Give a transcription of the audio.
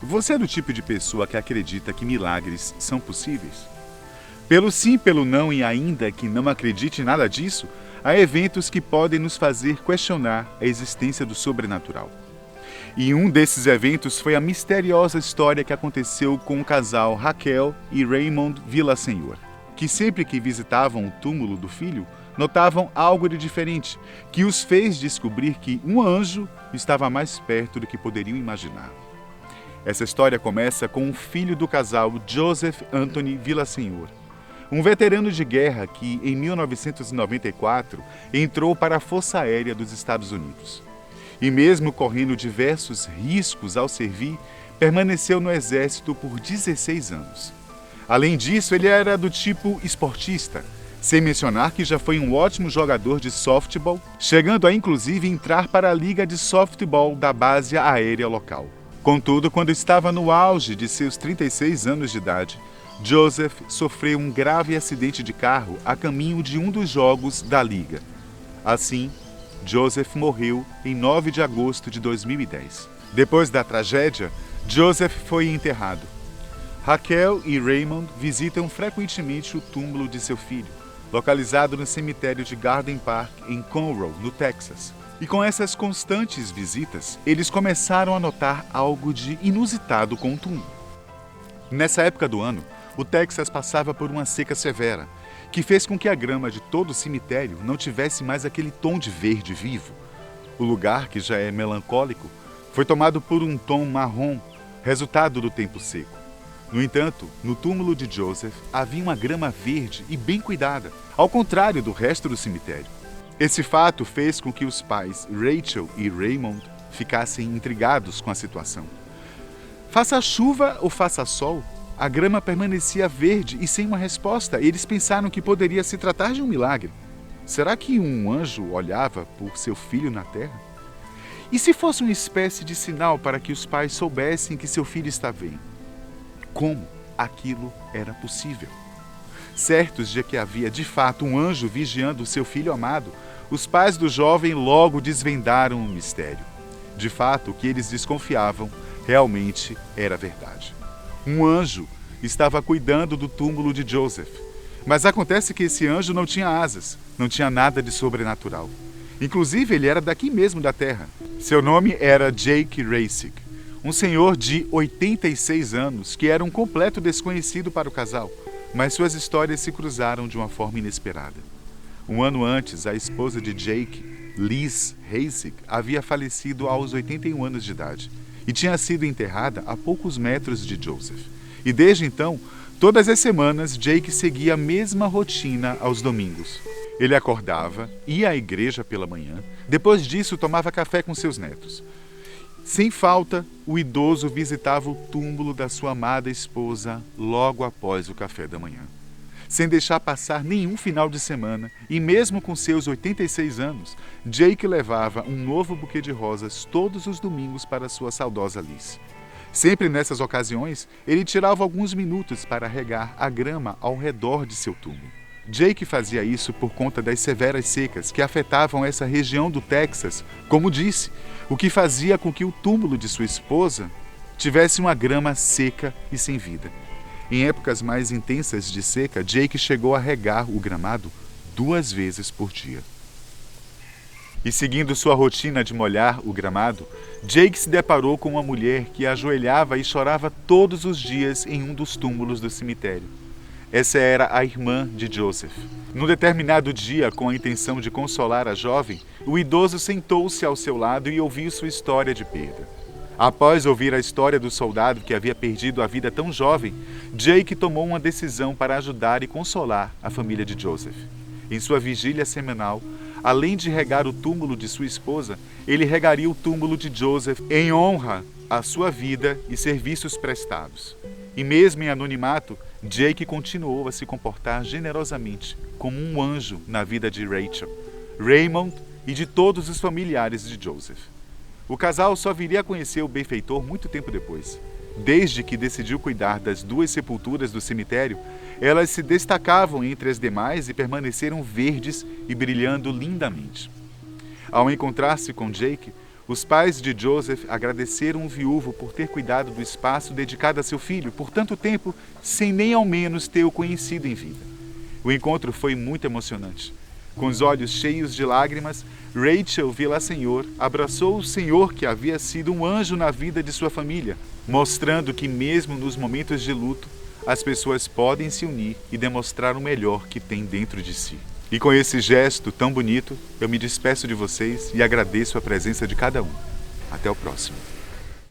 Você é do tipo de pessoa que acredita que milagres são possíveis? Pelo sim, pelo não e ainda que não acredite em nada disso, há eventos que podem nos fazer questionar a existência do sobrenatural. E um desses eventos foi a misteriosa história que aconteceu com o casal Raquel e Raymond Villasenor, que sempre que visitavam o túmulo do filho, notavam algo de diferente, que os fez descobrir que um anjo estava mais perto do que poderiam imaginar. Essa história começa com o filho do casal, Joseph Anthony Villasenor, um veterano de guerra que, em 1994, entrou para a Força Aérea dos Estados Unidos. E mesmo correndo diversos riscos ao servir, permaneceu no Exército por 16 anos. Além disso, ele era do tipo esportista, sem mencionar que já foi um ótimo jogador de softball, chegando a inclusive entrar para a Liga de Softball da base aérea local. Contudo, quando estava no auge de seus 36 anos de idade, Joseph sofreu um grave acidente de carro a caminho de um dos jogos da Liga. Assim, Joseph morreu em 9 de agosto de 2010. Depois da tragédia, Joseph foi enterrado. Raquel e Raymond visitam frequentemente o túmulo de seu filho, localizado no cemitério de Garden Park, em Conroe, no Texas. E com essas constantes visitas, eles começaram a notar algo de inusitado com o túmulo. Nessa época do ano, o Texas passava por uma seca severa, que fez com que a grama de todo o cemitério não tivesse mais aquele tom de verde vivo. O lugar, que já é melancólico, foi tomado por um tom marrom, resultado do tempo seco. No entanto, no túmulo de Joseph havia uma grama verde e bem cuidada, ao contrário do resto do cemitério. Esse fato fez com que os pais Rachel e Raymond ficassem intrigados com a situação. Faça chuva ou faça sol, a grama permanecia verde e sem uma resposta. Eles pensaram que poderia se tratar de um milagre. Será que um anjo olhava por seu filho na terra? E se fosse uma espécie de sinal para que os pais soubessem que seu filho está bem? Como aquilo era possível? Certos de que havia de fato um anjo vigiando o seu filho amado, os pais do jovem logo desvendaram o mistério. De fato, o que eles desconfiavam realmente era verdade. Um anjo estava cuidando do túmulo de Joseph. Mas acontece que esse anjo não tinha asas, não tinha nada de sobrenatural. Inclusive, ele era daqui mesmo da terra. Seu nome era Jake Racing, um senhor de 86 anos que era um completo desconhecido para o casal, mas suas histórias se cruzaram de uma forma inesperada. Um ano antes, a esposa de Jake, Liz Racing, havia falecido aos 81 anos de idade e tinha sido enterrada a poucos metros de Joseph. E desde então, todas as semanas, Jake seguia a mesma rotina aos domingos. Ele acordava, ia à igreja pela manhã, depois disso tomava café com seus netos. Sem falta, o idoso visitava o túmulo da sua amada esposa logo após o café da manhã. Sem deixar passar nenhum final de semana, e mesmo com seus 86 anos, Jake levava um novo buquê de rosas todos os domingos para sua saudosa Liz. Sempre nessas ocasiões, ele tirava alguns minutos para regar a grama ao redor de seu túmulo. Jake fazia isso por conta das severas secas que afetavam essa região do Texas, como disse, o que fazia com que o túmulo de sua esposa tivesse uma grama seca e sem vida. Em épocas mais intensas de seca, Jake chegou a regar o gramado 2 vezes por dia. E seguindo sua rotina de molhar o gramado, Jake se deparou com uma mulher que ajoelhava e chorava todos os dias em um dos túmulos do cemitério. Essa era a irmã de Joseph. Num determinado dia, com a intenção de consolar a jovem, o idoso sentou-se ao seu lado e ouviu sua história de perda. Após ouvir a história do soldado que havia perdido a vida tão jovem, Jake tomou uma decisão para ajudar e consolar a família de Joseph. Em sua vigília semanal, além de regar o túmulo de sua esposa, ele regaria o túmulo de Joseph em honra à sua vida e serviços prestados. E mesmo em anonimato, Jake continuou a se comportar generosamente como um anjo na vida de Rachel, Raymond e de todos os familiares de Joseph. O casal só viria a conhecer o benfeitor muito tempo depois. Desde que decidiu cuidar das 2 sepulturas do cemitério, elas se destacavam entre as demais e permaneceram verdes e brilhando lindamente. Ao encontrar-se com Jake, Os pais de Joseph agradeceram o viúvo por ter cuidado do espaço dedicado a seu filho por tanto tempo, sem nem ao menos ter o conhecido em vida. O encontro foi muito emocionante. Com os olhos cheios de lágrimas, Rachel Villasenor abraçou o Senhor que havia sido um anjo na vida de sua família, mostrando que mesmo nos momentos de luto, as pessoas podem se unir e demonstrar o melhor que tem dentro de si. E com esse gesto tão bonito, eu me despeço de vocês e agradeço a presença de cada um. Até o próximo.